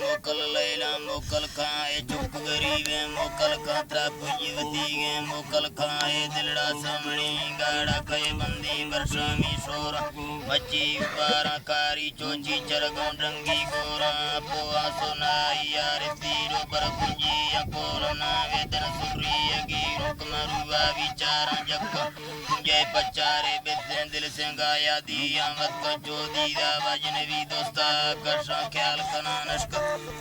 मोकल लैला मोकल खाए चुप गरीबे मोकल खातरा पुजीवती गे मोकल खाए दिलड़ा समणी गाड़ा कहे बंदी बरसामी शोरा बच्ची बारा कारी चोची चरगों रंगी गोरा पोआ सोनाई यार तीरो पर पुंजी अकोलना वेदन सुरी गिरो कमरुआ विचारा जक्का जय पचारे बेदन दिल से गाया दिया मत को जो दीदा वजन भी दोस्ता करशा ख्याल कना नश्क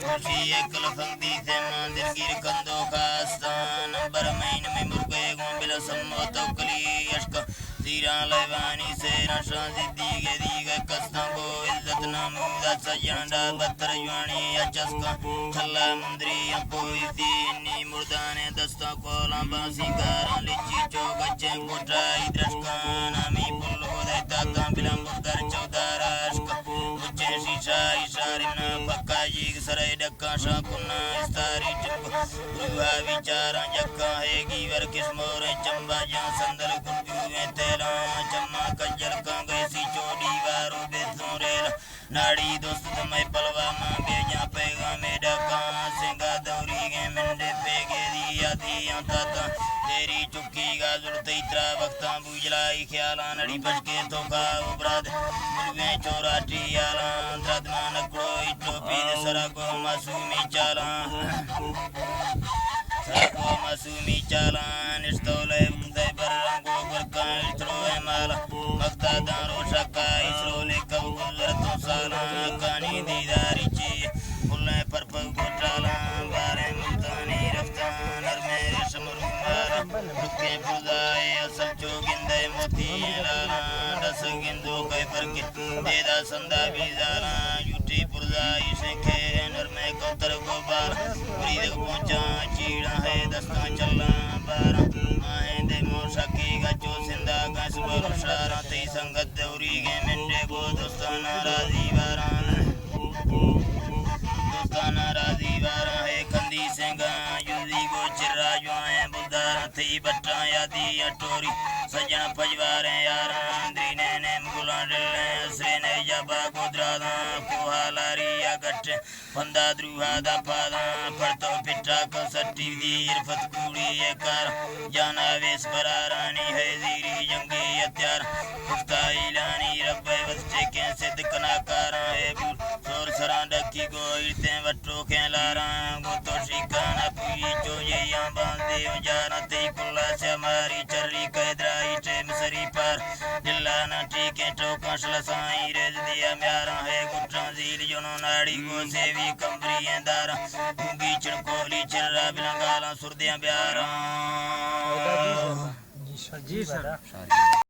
खुशी एक लफंदी से मंदिर गिर कंदो का स्थान नंबर महीन में मुर्गे गोंबिल सम्मो तो कली यश्क सीरा लेवानी से नशा जिद्दी के दीगे कस्ता को इज्जत नामुदा सजन डा बत्तर युआनी अचस्का छल्ला मुंदरी अपो इद्दीनी मुर्दाने दस्ता कोला बासी गारा लिची चौगच्चे कोटा इद्रश्का नामी पुल्लो देता कांबिला मुर्दर चौदारा अश्का मुझे शीशा इशारिना पक्का जीग सराय डक्का शाकुना इस्तारी चुप रुआ विचारा जक्का है गीवर किस्मोरे चंबा जा संदल गुर्गुए तेला चम्मा कज्जल का गैसी चोड़ी वारो बेसोरेला नाड़ी दोस्त तुम्हें पलवा मां बेजा पेगा मेडा का सिंगा दौरी के मिंडे पेगे दिया दिया ताता तेरी चुक्की गाजुर तैत्रा वक्ता बुझलाई ख्याला नड़ी बचके तो का उपराध मुर्गे चौराटी आला द्रदमान कोई टोपी सरा को मासूमी चाला सरा मासूमी चाला निस्तौले उदय बरंगो बरका इत्रोए माला मक्ता दारो शक्का इसरोले कब गुजर तो साला कानी दीदारी ची बुल्ले पर गोटाला बारे मुल्तानी रफ्तान मेरे समरू माला रुके पुजाए असल चोगिंदे मोती लाला दस गिंदो कई परके देदा संदा बीजाला यूटी पुजाई शेखे नरमे कोतर गोबार प्रीद पहुंचा चीड़ा है दस्ता चला बारा आएंदे मोशकी गचो सिंदा गस बरुशारा ते संगत दौरी के मिंडे को दोस्ताना राजी बारा दोस्ताना राजी बारा है कंदी सेंगा युदी को चिरा जुआए बुदारा थी बट्टा यादी अटोरी सजन पजवारे यारा दीने ने मुगलांडले सेने जबा गोद्रादा कोहालारी अगट बंदा द्रुहा दा पादा पड़तो पिट्टा को सट्टी दीर फतकूड़ी ये कार जाना वेस बरारानी है जीरी जंगी हत्यार पुख्ता इलानी रब्बे वस्ते के सिद्ध कनाकारा है बुल सोर सरांडा की गोइते वट्टो के लारा गो तो शिकाना पुई जो ये या बांधे जाना ते कुल्ला से मारी चर्री कैदराई टे मसरी पर दिल्लाना टीके टोका शलसाई रेज दिया म्यारा है गुट्टा झील जोनो नाड़ी को सेवी कंबरी दारा गुंगी चिड़कोली चिर्रा बिलंगाला सुरदियां प्यारा जी सर